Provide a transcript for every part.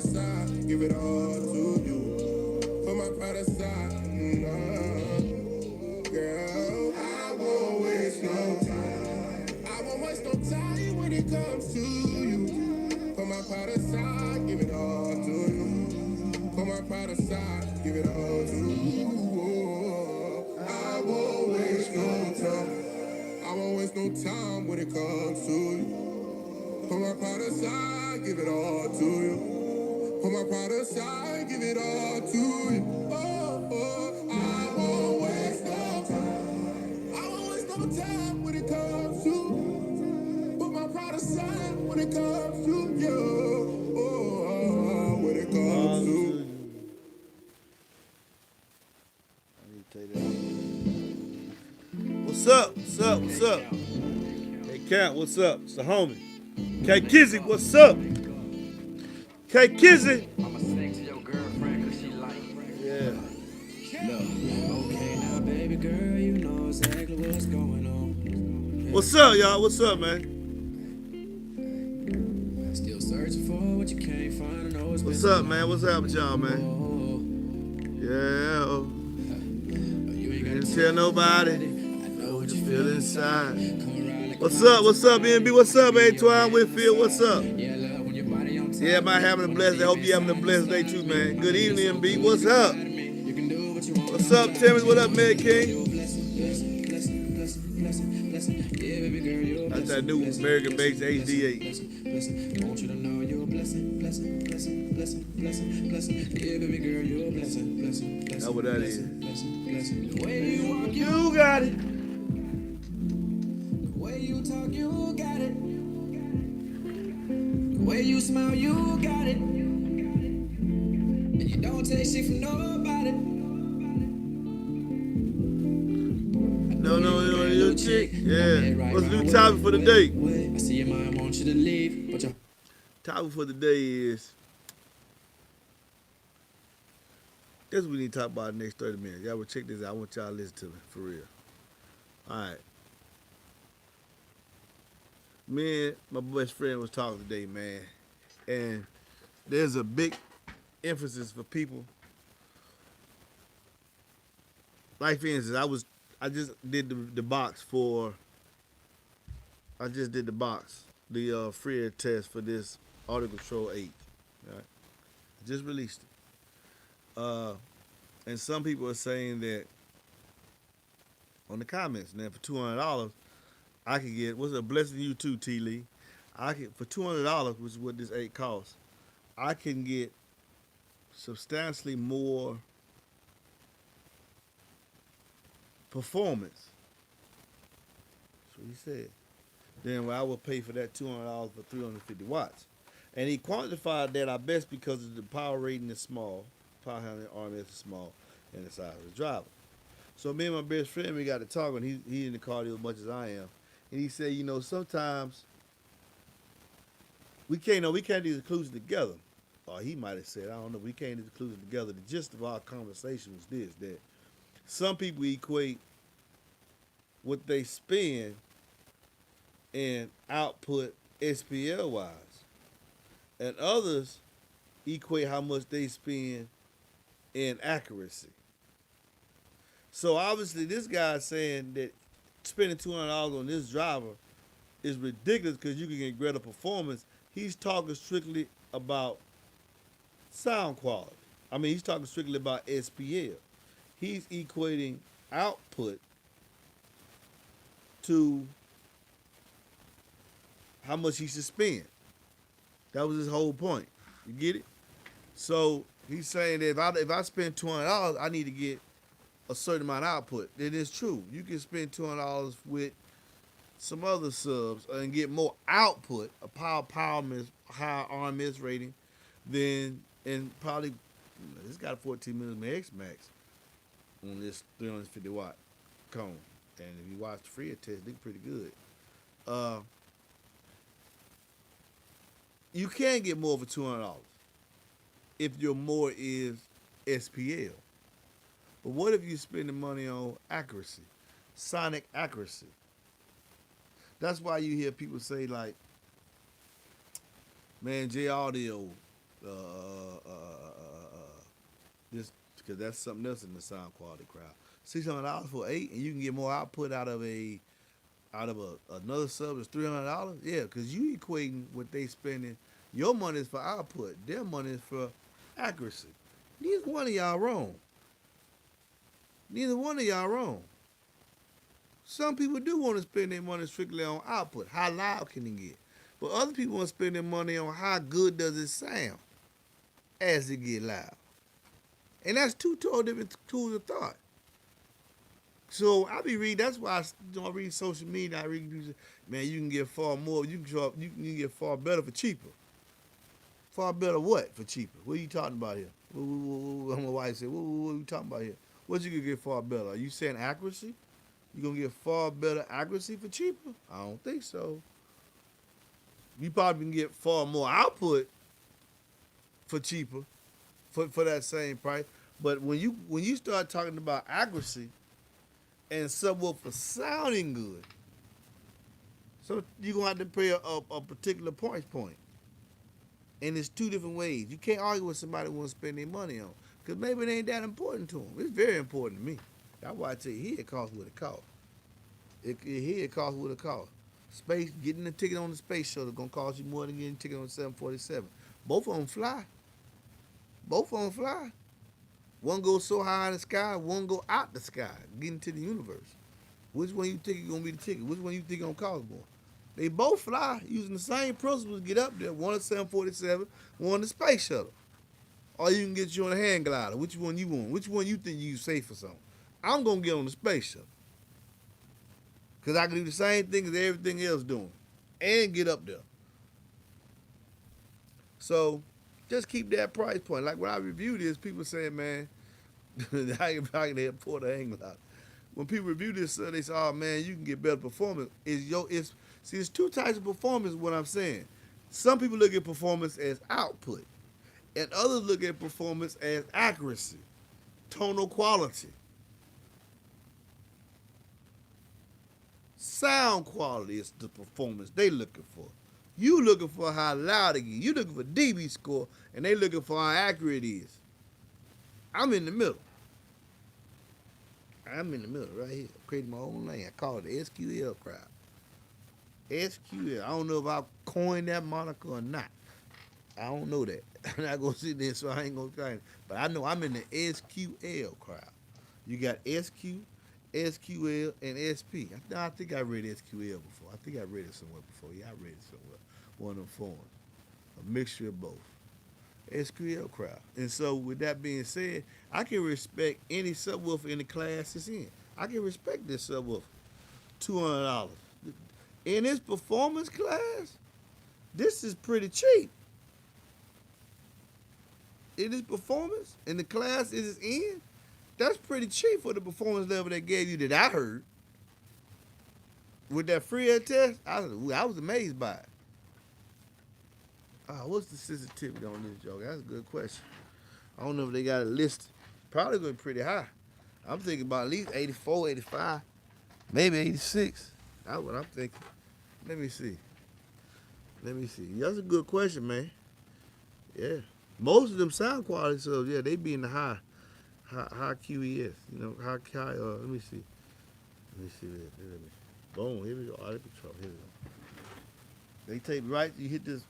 aside, give it all to you. Put my pride aside, girl. I won't waste no time. I won't waste no time when it comes to you. Put my pride aside, give it all to you. Put my pride aside, give it all to you. I won't waste no time. I won't waste no time when it comes to you. Put my pride aside, give it all to you. Put my pride aside, give it all to you. I won't waste no time. I won't waste no time when it comes to you. Put my pride aside when it comes to you. When it comes to. I need to take that. What's up? What's up? What's up? Hey, Count, what's up? It's the homie. K Kizzy, what's up? K Kizzy. I'ma sing to your girlfriend cause she like Yeah. Look, okay now baby girl, you know exactly what's going on. What's up, y'all? What's up, man? Still searching for what you can't find. I know it's What's up, man? What's up with y'all, man? Yeah. You ain't Didn't gotta tell nobody. I know what You you feel feel inside. Come around like What's up? What's up, NB? What's up, Antoine Whitfield? What's up? yeah, love when your body on top. Yeah, am I having a blessed day? Hope you having a blessed day too, man. Good evening, MB. What's up? You can do what you want. What's up, Timmy? What up, Mad King? Yeah, baby girl, you're a That's that new American based HD8. blessing. Want you to know you're a blessing. Yeah, baby girl, you're a blessing. That's what that is. Blessing. The way you walk, You got it. the way you talk, you got it. The way you smile, you got it. And you don't take shit from nobody. No, your chick. Yeah. What's the new topic for the day? I see your mind wants you to leave, but your Topic for the day is. This we need to talk about in the next 30 minutes. Y'all will check this out. I want y'all to listen to me, for real. Alright. Me and my best friend was talking today, man. And there's a big emphasis for people. Like for instance, I just did the box for the free test for this Auto Control 8. Right? Just released it. And some people are saying that on the comments, now for $200, I could get, what's a blessing to you too, T Lee. I could, for $200, which is what this 8 costs, I can get substantially more performance. That's what he said. Then I would pay for that $200 for 350 watts. And he quantified that, I best because the power rating is small, power handling RMS is small, and the size of the driver. So me and my best friend, we got to talking. He in the cardio as much as I am. And he said, you know, sometimes we can't do the conclusion together. Or he might have said, I don't know, we can't do the conclusion together. The gist of our conversation was this, that some people equate what they spend in output SPL wise. And others equate how much they spend in accuracy. So obviously this guy's saying that spending $200 on this driver is ridiculous because you can get greater performance. He's talking strictly about sound quality. I mean, he's talking strictly about SPL. He's equating output to how much he should spend. That was his whole point. You get it? So he's saying that if I spend $200, I need to get a certain amount of output. It is true. You can spend $200 with some other subs and get more output, a higher RMS rating, than and probably it's got a 14 millimeter X Max on this 350 watt cone. And if you watch the free test, they're pretty good. You can get more for $200 if your more is SPL. But what if you spend the money on accuracy, sonic accuracy? That's why you hear people say like, man, J Audio This because that's something else in the sound quality crowd. $600 for 8, and you can get more output another sub is $300. Yeah, because you equating what they spending. Your money is for output. Their money is for accuracy. Neither one of y'all wrong. Neither one of y'all wrong. Some people do want to spend their money strictly on output. How loud can it get? But other people want to spend their money on how good does it sound as it get loud. And that's two totally different schools of thought. So I be reading. That's why I read social media. I read music. Man, you can get far more. You can get far better for cheaper. Far better what for cheaper? What are you talking about here? My wife said, what are you talking about here? What you can get far better? Are you saying accuracy? You gonna get far better accuracy for cheaper? I don't think so. You probably can get far more output for cheaper, for that same price. But when you start talking about accuracy and subwoofer sounding good, so you're gonna have to pay a particular price point. And it's two different ways. You can't argue with somebody who wants to spend their money on, because maybe it ain't that important to them. It's very important to me. That's why I tell you, here it costs what it costs. Here it costs what it costs. Space, getting the ticket on the space shuttle gonna cost you more than getting a ticket on the 747. Both of them fly. Both of them fly. One goes so high in the sky, one go out the sky, getting to the universe. Which one you think is gonna be the ticket? Which one you think gonna cost more? They both fly using the same principles to get up there. One a 747, one a space shuttle. Or you can get you on a hand glider. Which one you want? Which one you think you safe for something? I'm gonna get on the space shuttle. Cause I can do the same thing as everything else doing. And get up there. So just keep that price point. Like when I review this, people saying, man, I can import a hang glider. When people review this, they say, oh man, you can get better performance. See, there's two types of performance, what I'm saying. Some people look at performance as output, and others look at performance as accuracy, tonal quality, sound quality is the performance they looking for. You looking for how loud it is. You looking for dB score, and they looking for how accurate it is. I'm in the middle. I'm in the middle right here. I'm creating my own lane. I call it the SQL crowd. SQL. I don't know if I coined that moniker or not. I don't know that. I'm not going to sit there, so I ain't going to try it. But I know I'm in the SQL crowd. You got SQ, SQL, and SP. I think I read SQL before. I think I read it somewhere before. Yeah, I read it somewhere. One of them forms. A mixture of both. SQL crowd. And so with that being said, I can respect any subwoofer in the class it's in. I can respect this subwoofer. $200. In this performance class, this is pretty cheap. In this performance, in the class it is in, that's pretty cheap for the performance level they gave you that I heard. With that free air test, I was amazed by it. What's the sensitivity on this, Joe? That's a good question. I don't know if they got it listed. Probably going to be pretty high. I'm thinking about at least 84, 85, maybe 86. That's what I'm thinking. Let me see. That's a good question, man. Yeah. Most of them sound quality subs, yeah, they be in the high QES. You know, high, let me see. Boom, here we go. Here we go. They take right, you hit the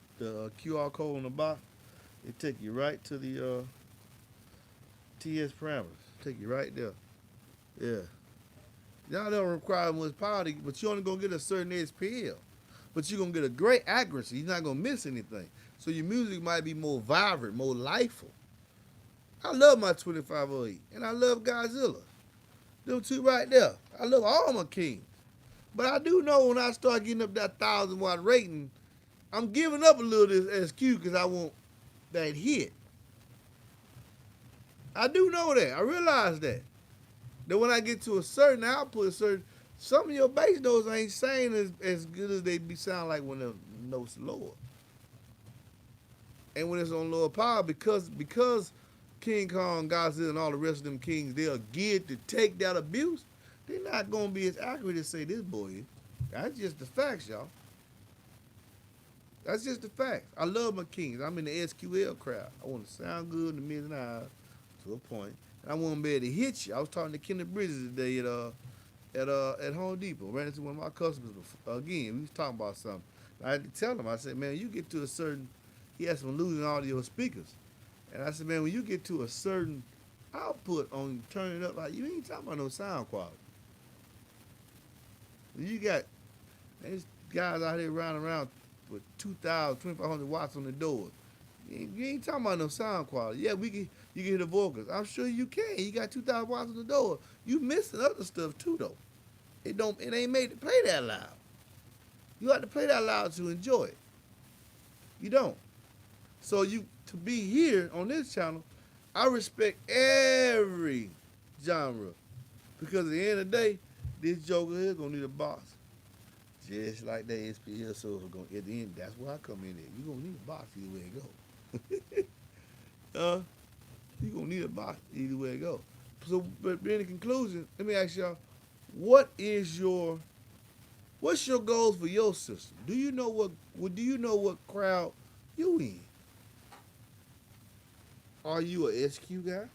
QR code on the box, it take you right to the TS parameters. Take you right there. Yeah. Now they don't require much power, but you're only going to get a certain SPL. But you're going to get a great accuracy. You're not going to miss anything. So your music might be more vibrant, more lifeful. I love my 2508, and I love Godzilla. Them two right there. I love all my kings. But I do know when I start getting up that 1,000-watt rating, I'm giving up a little of this SQ because I want that hit. I do know that. I realize that. That when I get to a certain output, some of your bass notes ain't saying as good as they be sound like when the notes lower. And when it's on lower power, because King Kong, Godzilla, and all the rest of them kings, they are geared to take that abuse, they're not going to be as accurate as say this boy is. That's just the facts, y'all. That's just the facts. I love my Kings. I'm in the SQL crowd. I want to sound good in the mid and high to a point. And I want to be able to hit you. I was talking to Kenneth Bridges today at Home Depot. Ran into one of my customers before. Again. We was talking about something. I had to tell him. I said, man, you get to a certain. He had some losing audio speakers, and I said, man, when you get to a certain output on turning it up, like you ain't talking about no sound quality. You got there's guys out here running around with 2,000, 2,500 watts on the doors. You ain't talking about no sound quality. Yeah, you can hear the vocals. I'm sure you can. You got 2,000 watts on the door. You missing other stuff too though. It ain't made to play that loud. You have to play that loud to enjoy it. You don't. So to be here on this channel, I respect every genre because at the end of the day, this joker here gonna need a box. Just like that SPL so gonna at the end, that's where I come in at. You gonna need a box either way it go. You gonna need a box either way it go. So, but in the conclusion, let me ask y'all, what's your goals for your system? Do you know what crowd you in? Are you a SQ guy?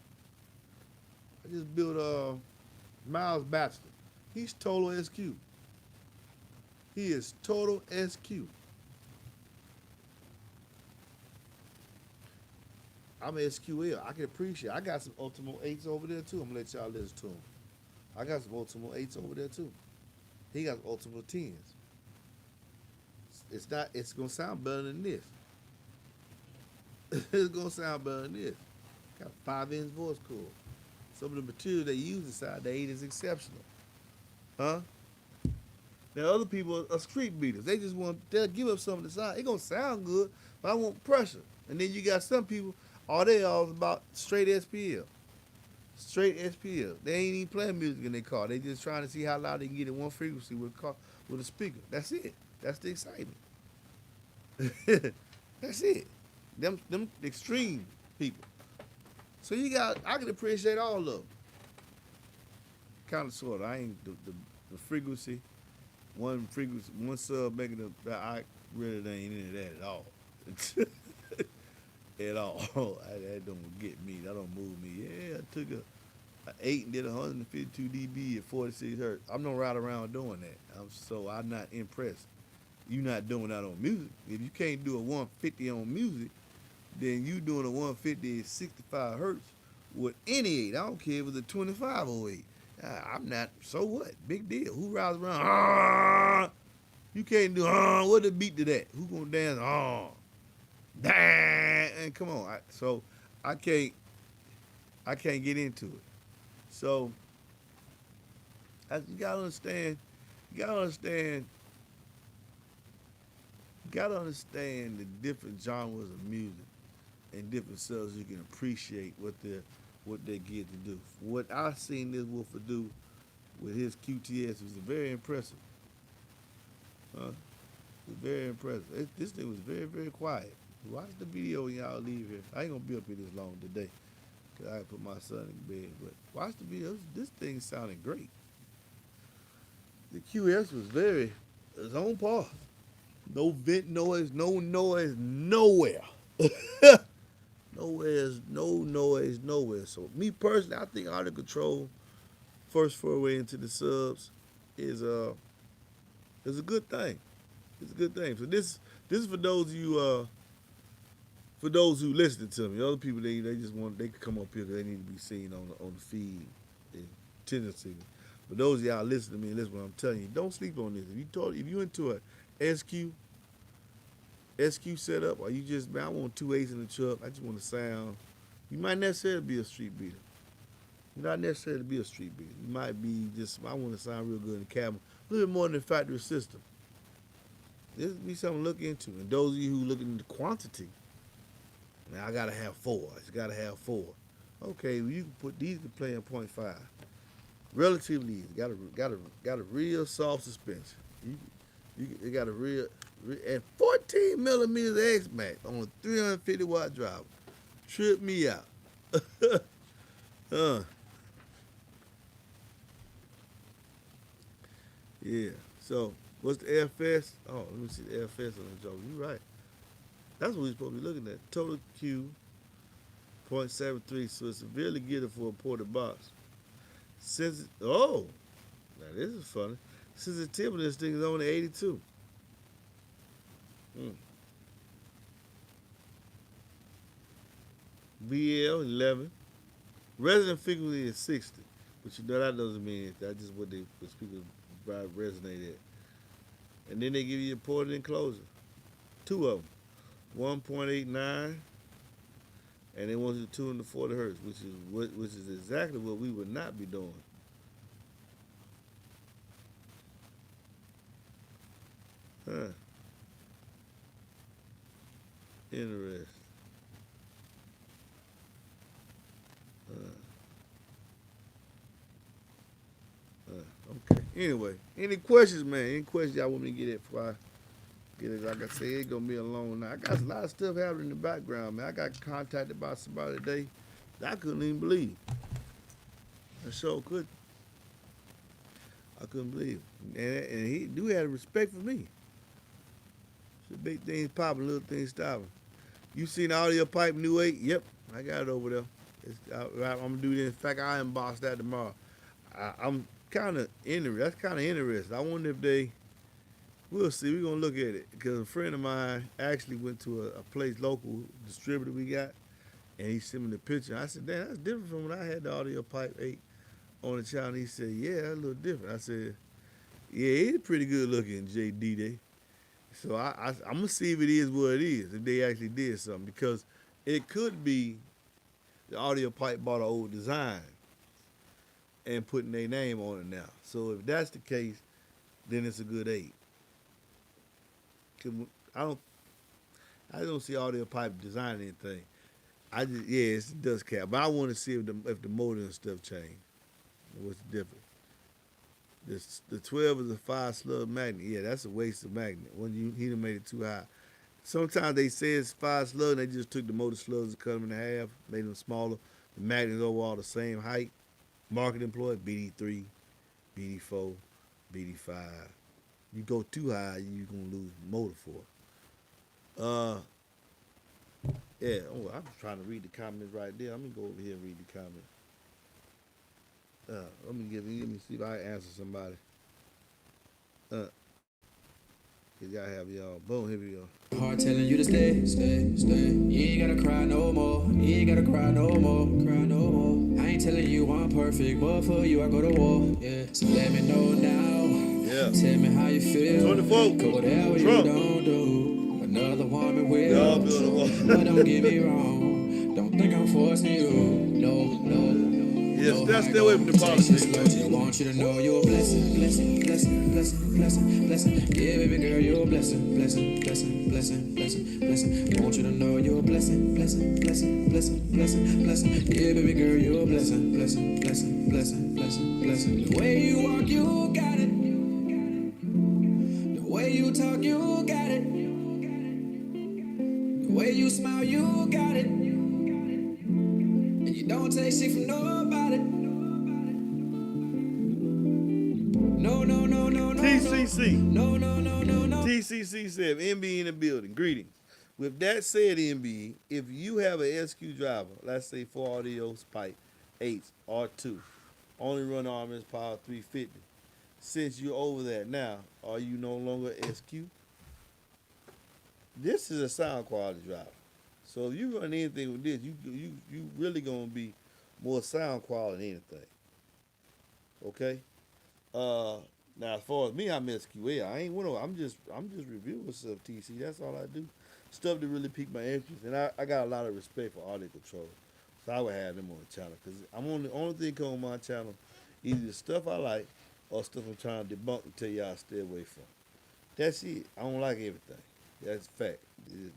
I just built Miles Batchelor. He's total SQ. He is total SQ. I'm a SQL. I can appreciate. I got some Ultimo 8s over there too. I'm gonna let y'all listen to him. I got some Ultimo 8s over there too. He got Ultimo 10s. It's gonna sound better than this. It's gonna sound better than this. Got 5-inch voice cord. Some of the material they use inside the 8 is exceptional. Huh? Now other people are street beaters. They'll give up some of the sound. It gonna sound good, but I want pressure. And then you got some people, all they all about straight SPL. Straight SPL. They ain't even playing music in their car. They just trying to see how loud they can get in one frequency with a speaker. That's it. That's the excitement. That's it. Them extreme people. So I can appreciate all of them. Kind of sort of. I ain't the frequency, one sub making I really ain't into that at all. At all. That don't get me. That don't move me. Yeah, I took a 8 and did 152 dB at 46 hertz. I'm not right around doing that. I'm not impressed. You not doing that on music. If you can't do a 150 on music, then you doing a 150 at 65 hertz with any 8. I don't care if it's a 2508. I'm not. So what? Big deal. Who rides around? You can't do. What the beat to that? Who gonna dance? And come on. I can't get into it. So you gotta understand the different genres of music and different subs you can appreciate what they get to do. What I seen this woofer do with his QTS was very impressive. It was very impressive. This thing was very, very quiet. Watch the video when y'all leave here. I ain't gonna be up here this long today because I put my son in bed. But watch the video. This thing sounded great. The QS was it's on par. No vent noise, no noise nowhere. No noise nowhere. So me personally, I think out of control, first foray into the subs is a good thing. It's a good thing. So this is for those of you for those who listen to me. Other people they can come up here because they need to be seen on the feed and tendency. But those of y'all listen to me and listen to what I'm telling you, don't sleep on this. If you into a SQ setup, or you just, man, I want 2 8s in the truck, I just want to sound. You might necessarily be a street beater. You not necessarily be a street beater. You might be just, I want to sound real good in the cabin. A little bit more than the factory system. This would be something to look into. And those of you who looking into quantity, now I gotta have 4. It's gotta have 4. Okay, well you can put these to play in 0.5. Relatively easy. Got a real soft suspension. You got a real at 14 millimeters X Max on a 350 watt driver. Trip me out. Yeah. So what's the FS? Oh, let me see the FS on the joke. You right. That's what we're supposed to be looking at. Total Q 0.73, so it's severely geared for a ported box. Oh, now this is funny. Sensitivity of this thing is only 82. Mm. BL 11. Resonant frequency is 60. But you know that doesn't mean anything. That's just what speakers resonate at. And then they give you a ported enclosure. Two of them. 1.89 and they want you to tune to 40 hertz, which is exactly what we would not be doing. Huh. Interesting. Okay. Anyway, any questions, man? Any questions y'all want me to get at before I get it? Like I said, it's gonna be a long night. I got a lot of stuff happening in the background, man. I got contacted by somebody today that I couldn't even believe. I sure could. I couldn't believe it. And he do have respect for me. So big things popping, little things stopping. You seen the audio pipe new 8? Yep, I got it over there. I'm gonna do this. In fact, I unbox that tomorrow. I'm kind of interested. That's kind of interesting. I wonder if they. We'll see. We're gonna look at it because a friend of mine actually went to a place local distributor we got, and he sent me the picture. I said, "Damn, that's different from when I had the audio pipe 8 on the channel." He said, "Yeah, that's a little different." I said, "Yeah, it's pretty good looking, JD Day." So I'm gonna see if it is what it is. If they actually did something, because it could be the audio pipe bought an old design and putting their name on it now. So if that's the case, then it's a good 8. I don't I don't see audio pipe designing anything. I just it's a dust cap, but I want to see if the motor and stuff change. What's the difference? The 12 is a 5 slug magnet. Yeah, that's a waste of magnet. When he done made it too high. Sometimes they say it's 5 slug, and they just took the motor slugs and cut them in half, made them smaller. The magnets overall the same height. Market employed BD3, BD4, BD5. You go too high, you're gonna lose motor for it. Yeah. Oh, I'm trying to read the comments right there. Let me go over here and read the comments. Let me see if I can answer somebody. Cause y'all have y'all. Boom, here we go. Heart telling you to stay, stay, stay. You ain't gotta cry no more. You ain't gotta cry no more, cry no more. I ain't telling you I'm perfect, but for you I go to war. Yeah, so let me know now. Yeah. Tell me how you feel. 24. Cause whatever Trump. you don't do, another woman will. Y'all building one. But don't get me wrong. Don't think I'm forcing you. No, no. Yes, that's stay away from the politics. I want you to know you're a blessing, blessing, blessing, blessing, blessing, blessing. Yeah, baby girl, you're a blessing, blessing, blessing, blessing, blessing, blessing. I want you to know you're a blessing, blessing, blessing, blessing, blessing, blessing. Yeah, baby girl, you're a blessing, blessing, blessing, blessing, blessing, blessing. The way you walk, you got it. The way you talk, you got it. The way you smile, you got it. And you don't take shit from nobody. No, no, no, no, no. TCC. No, no, no, no, no. TCC said, MBE in the building. Greetings. With that said, MBE, if you have a SQ driver, let's say 4 audio pipe 8s or 2, only run RMS power 350. Since you're over that now, are you no longer SQ? This is a sound quality driver. So if you run anything with this, you really gonna be more sound quality than anything. Okay? Now as far as me, I'm SQL. I ain't one of I'm just reviewing stuff, TC. That's all I do. Stuff that really pique my interest. And I got a lot of respect for audio control. So I would have them on the channel. Because I'm on the only thing come on my channel, either the stuff I like or stuff I'm trying to debunk and tell y'all stay away from. That's it. I don't like everything. That's a fact.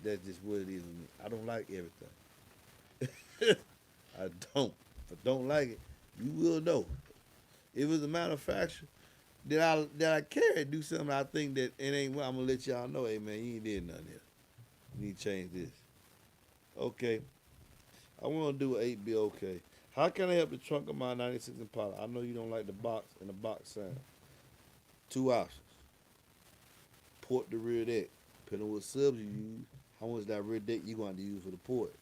That's just what it is with me. I don't like everything. I don't. If I don't like it, you will know. If it's a manufacturer that I care do something I think that it ain't well, I'm gonna let y'all know, hey man, you ain't did nothing here. You need to change this. Okay. I wanna do an 8B okay. How can I help the trunk of my 96 Impala? I know you don't like the box and the box sound. 2 options. Port the rear deck. Depending on what subs you use, how much that red deck you going to use for the port.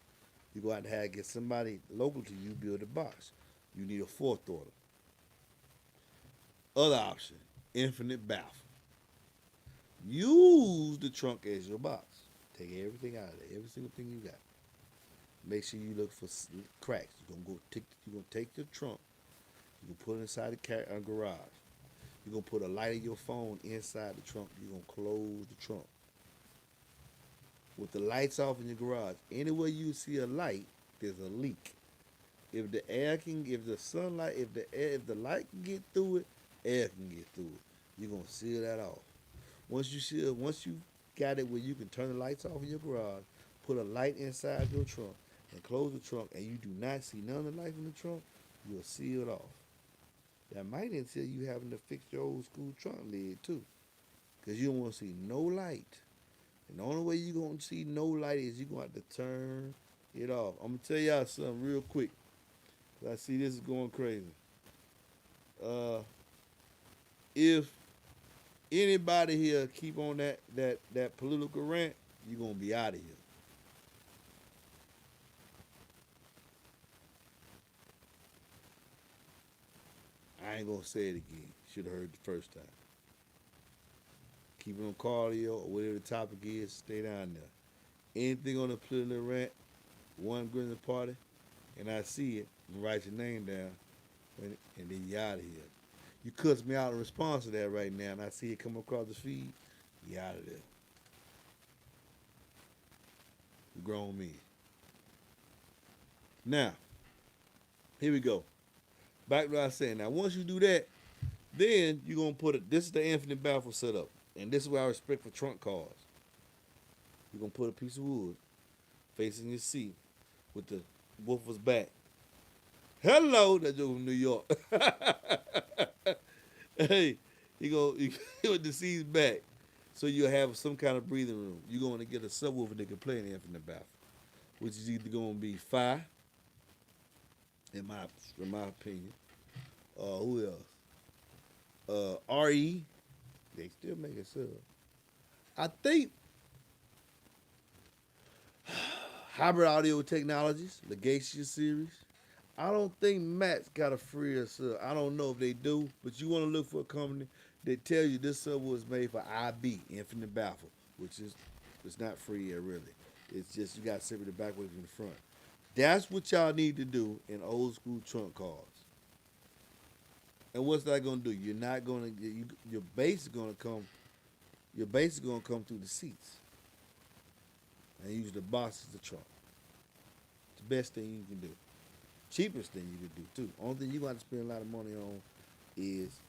You going to have to get somebody local to you build a box. You need a fourth order. Other option, infinite baffle. Use the trunk as your box. Take everything out of there, every single thing you got. Make sure you look for cracks. You're gonna take your trunk. You can put it inside the garage. You're gonna put a light of your phone inside the trunk. You're gonna close the trunk. With the lights off in your garage, anywhere you see a light, there's a leak. If the sunlight, if the light can get through it, air can get through it. You're gonna seal that off. Once you got it where you can turn the lights off in your garage, put a light inside your trunk, and close the trunk, and you do not see none of the light in the trunk, you'll seal it off. That might entail you having to fix your old school trunk lid too, because you don't want to see no light. And the only way you're going to see no light is you're going to have to turn it off. I'm going to tell y'all something real quick. I see this is going crazy. If anybody here keep on that political rant, you're going to be out of here. I ain't going to say it again. Should have heard the first time. Keep it on cardio or whatever the topic is, stay down there. Anything on the political rant, one grin the party, and I see it, and write your name down, and then you out of here. You cuss me out in response to that right now, and I see it come across the feed, you out of there. You grown men. Now, here we go. Back to what I was saying. Now, once you do that, then you're going to put it, this is the infinite baffle setup. And this is what I respect for trunk cars. You're going to put a piece of wood facing your seat with the woofer's back. Hello, that joke from New York. Hey, you with the seat's back so you'll have some kind of breathing room. You're going to get a subwoofer that can play in the infinite baffle, which is either going to be Phi, in my opinion. Who else? RE. They still make it sub. I think Hybrid Audio Technologies, Legacia series. I don't think Matt's got a free sub. I don't know if they do, but you want to look for a company that tells you this sub was made for IB, Infinite Baffle, which is it's not free yet really. It's just you got to separate the backwards from the front. That's what y'all need to do in old school trunk cars. And what's that gonna do? You're not gonna your bass is gonna come. Your bass is gonna come through the seats, and use the box as the trunk. It's the best thing you can do. Cheapest thing you can do too. Only thing you got to spend a lot of money on is,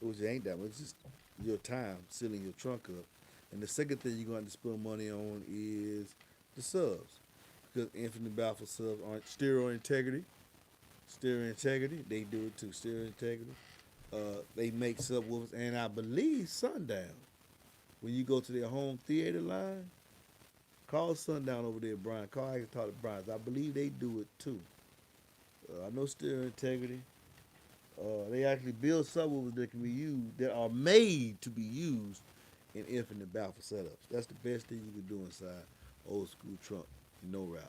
which ain't that much, it's just your time sealing your trunk up. And the second thing you're going to spend money on is the subs, because infinite baffle subs aren't stereo integrity. Stereo integrity, they do it too. Stereo integrity. They make subwoofers, and I believe Sundown. When you go to their home theater line, call Sundown over there, Brian. I can talk to Brian. I believe they do it too. I know stereo integrity. They actually build subwoofers that can be used, that are made to be used in infinite baffle setups. That's the best thing you can do inside old school trunk. No router.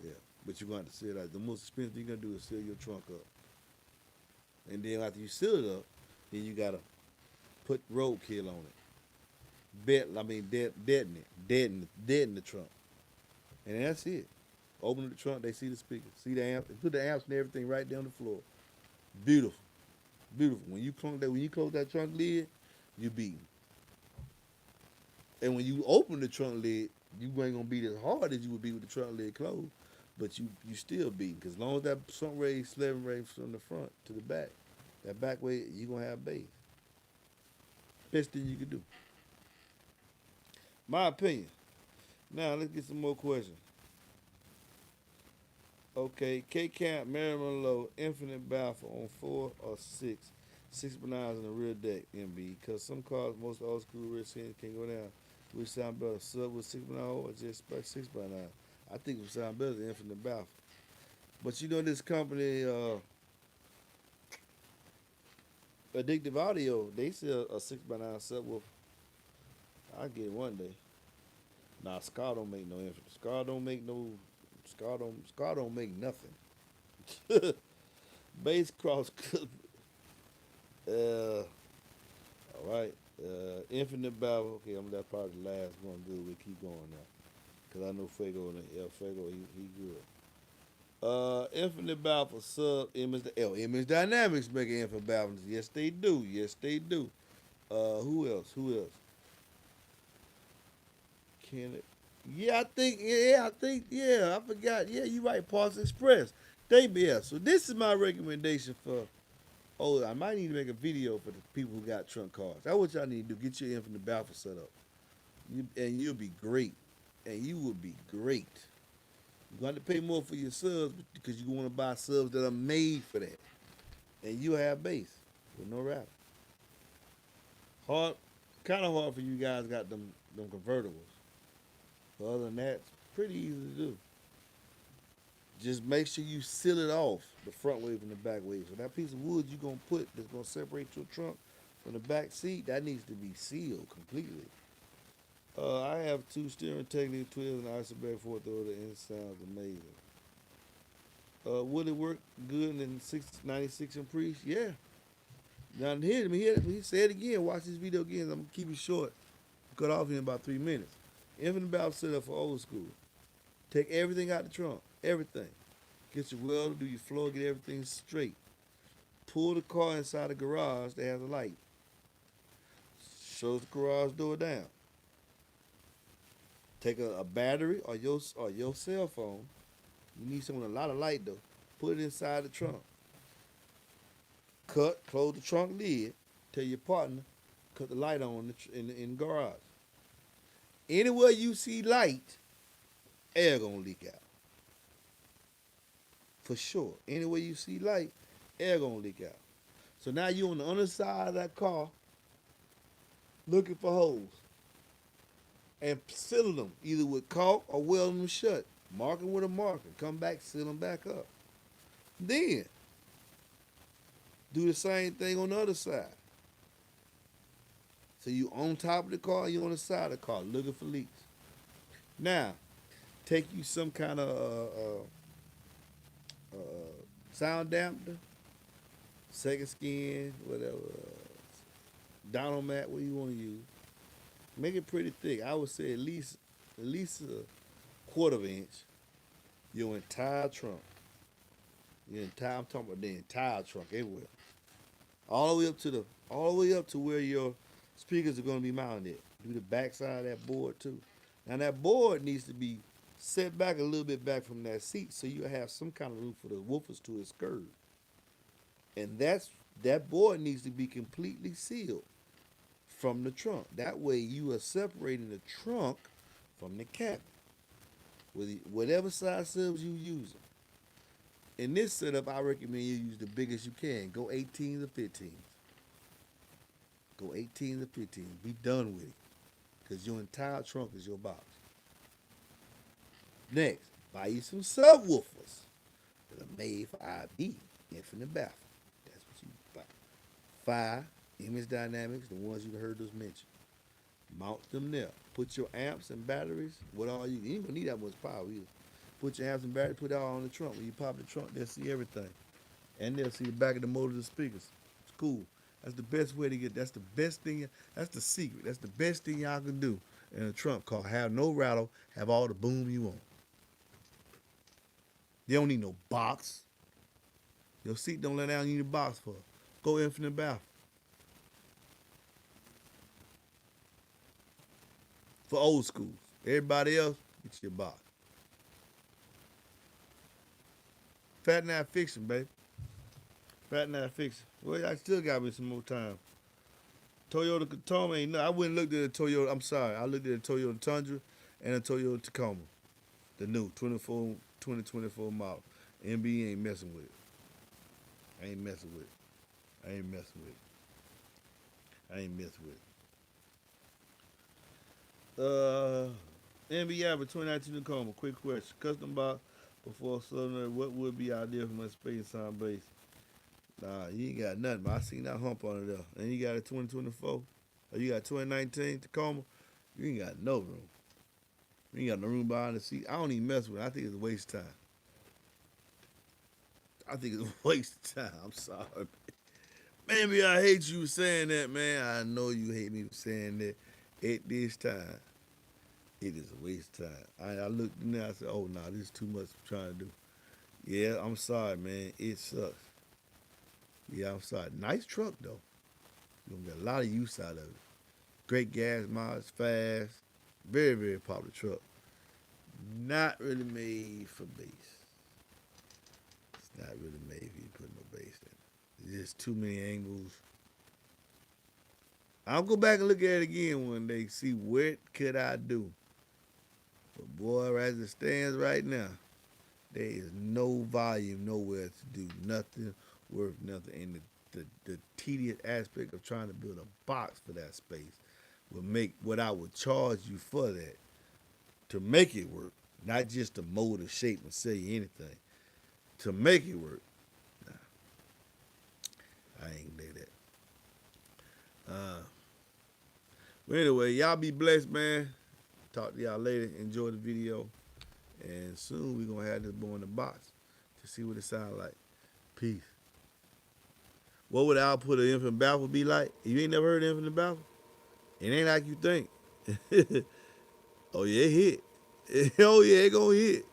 Yeah, but you're going to seal it out. The most expensive thing you're going to do is seal your trunk up. And then after you seal it up, then you got to put roadkill on it. Deaden the trunk. And that's it. Open the trunk, they see the speakers, see the amps, and put the amps and everything right down the floor. Beautiful. Beautiful. When you close that trunk lid, you're beating. And when you open the trunk lid, you ain't gonna beat as hard as you would be with the trunk lid closed, but you still beating. Because as long as that front raise, slevin raise from the front to the back, that back way, you're gonna have bass. Best thing you can do. My opinion. Now let's get some more questions. Okay, K-Camp, Merriman Low, Infinite Baffle on 4 or 6 bananas in the rear deck, MB. Because some cars, most old school rear seats can go down. Which sound better, sub with 6 banana or just 6 banana? I think it would sound better than Infinite Baffle. But you know this company, Addictive Audio, they sell a 6x9 subwoofer. I'll get it one day. Nah, Scar don't make no infinite. Scar don't make no. Scar don't make nothing. Base cross. All right. Infinite Babel. Okay, that's probably the last one. Good. We keep going now. Cause I know Fago and Fago, he good. Infinite Baffle sub image. Image Dynamics make infinite baffles. Yes, they do. Yes, they do. Who else? Who else? Can it? Yeah, I think. Yeah, I think. Yeah, I forgot. Yeah, you right. Parts Express. They be yeah. So this is my recommendation for. Oh, I might need to make a video for the people who got trunk cars. That's what y'all need to do. Get your infinite baffle set up, and you'll be great. And you will be great. You're going to pay more for your subs because you want to buy subs that are made for that. And you have bass with no rap. Hard, kind of hard for you guys got them convertibles. But other than that, it's pretty easy to do. Just make sure you seal it off, the front wave and the back wave. So that piece of wood you're going to put that's going to separate your trunk from the back seat, that needs to be sealed completely. I have two steering technique 12 and isoback fourth order, and it sounds amazing. Would it work good in 96 and Priest? Yeah. Now hear me. He said it again. Watch this video again. I'm gonna keep it short. Cut off in about 3 minutes. Infinite valve setup for old school. Take everything out the trunk. Everything. Get your welder, do your floor, get everything straight. Pull the car inside the garage that has a light. Shows the garage door down. Take a battery or your cell phone. You need something with a lot of light though. Put it inside the trunk. Close the trunk lid. Tell your partner, cut the light on in the garage. Anywhere you see light, air gonna leak out. For sure. Anywhere you see light, air gonna leak out. So now you on the underside of that car, looking for holes. And seal them either with caulk or weld them shut. Mark them with a marker. Come back, seal them back up. Then, do the same thing on the other side. So you on top of the car, you on the side of the car, looking for leaks. Now, take you some kind of sound dampener, second skin, whatever, Dynomat, what you want to use. Make it pretty thick. I would say at least a quarter of an inch. Your entire trunk. I'm talking about the entire trunk everywhere. All the way up to where your speakers are gonna be mounted. Do the back side of that board too. Now that board needs to be set back a little bit back from that seat so you have some kind of room for the woofers to escurge. And that board needs to be completely sealed from the trunk. That way you are separating the trunk from the cabin. With whatever size subs you using. In this setup, I recommend you use the biggest you can. Go 18s or 15s. Go 18s or 15s. Be done with it. Because your entire trunk is your box. Next, buy you some subwoofers that are made for IB, infinite baffle. That's what you buy. 5 image dynamics, the ones you heard us mention. Mount them there. Put your amps and batteries. You ain't gonna need that much power either. Put your amps and batteries, put it all on the trunk. When you pop the trunk, they'll see everything. And they'll see the back of the motor of the speakers. It's cool. That's the best way to get, that's the best thing, that's the secret. That's the best thing y'all can do in a trunk car. Have no rattle, have all the boom you want. You don't need no box. Your seat don't let down, you need a box for. Go infinite baffle. For old schools. Everybody else, get your box. Fat Night Fiction, baby. Fat Night Fiction. Well, I still got me some more time. Toyota Tacoma ain't no. I went and looked at a Toyota. I'm sorry. I looked at a Toyota Tundra and a Toyota Tacoma. The new 2024 model. MB ain't messing with it. I ain't messing with it. MB for 2019 Tacoma. Quick question. Custom box before Southern. What would be ideal for my space sound base? Nah, you ain't got nothing. I seen that hump on it there. And you got a 2024. Or you got 2019 Tacoma. You ain't got no room. You ain't got no room behind the seat. I don't even mess with it. I think it's a waste of time. I think it's a waste of time. I'm sorry. Maybe I hate you saying that, man. I know you hate me for saying that. At this time, it is a waste of time. I looked in there, I said, oh, no, this is too much I'm trying to do. Yeah, I'm sorry, man. It sucks. Yeah, I'm sorry. Nice truck, though. You're going to get a lot of use out of it. Great gas mileage, fast. Very, very popular truck. Not really made for bass. It's not really made for you to put no bass in. There's just too many angles. I'll go back and look at it again one day, see what could I do. But boy, as it stands right now, there is no volume nowhere to do nothing worth nothing. And the tedious aspect of trying to build a box for that space will make what I would charge you for that to make it work, not just to mold or shape and sell you anything. To make it work, nah, I ain't do that. But anyway, y'all be blessed, man. Talk to y'all later. Enjoy the video. And soon we're going to have this boy in the box to see what it sounds like. Peace. What would the output of Infinite Baffle be like? You ain't never heard of Infinite Baffle? It ain't like you think. Oh, yeah, it hit. Oh, yeah, it going to hit.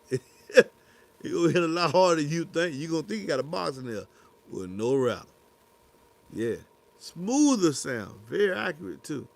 It going to hit a lot harder than you think. You going to think you got a box in there with no rattle. Yeah. Smoother sound. Very accurate, too.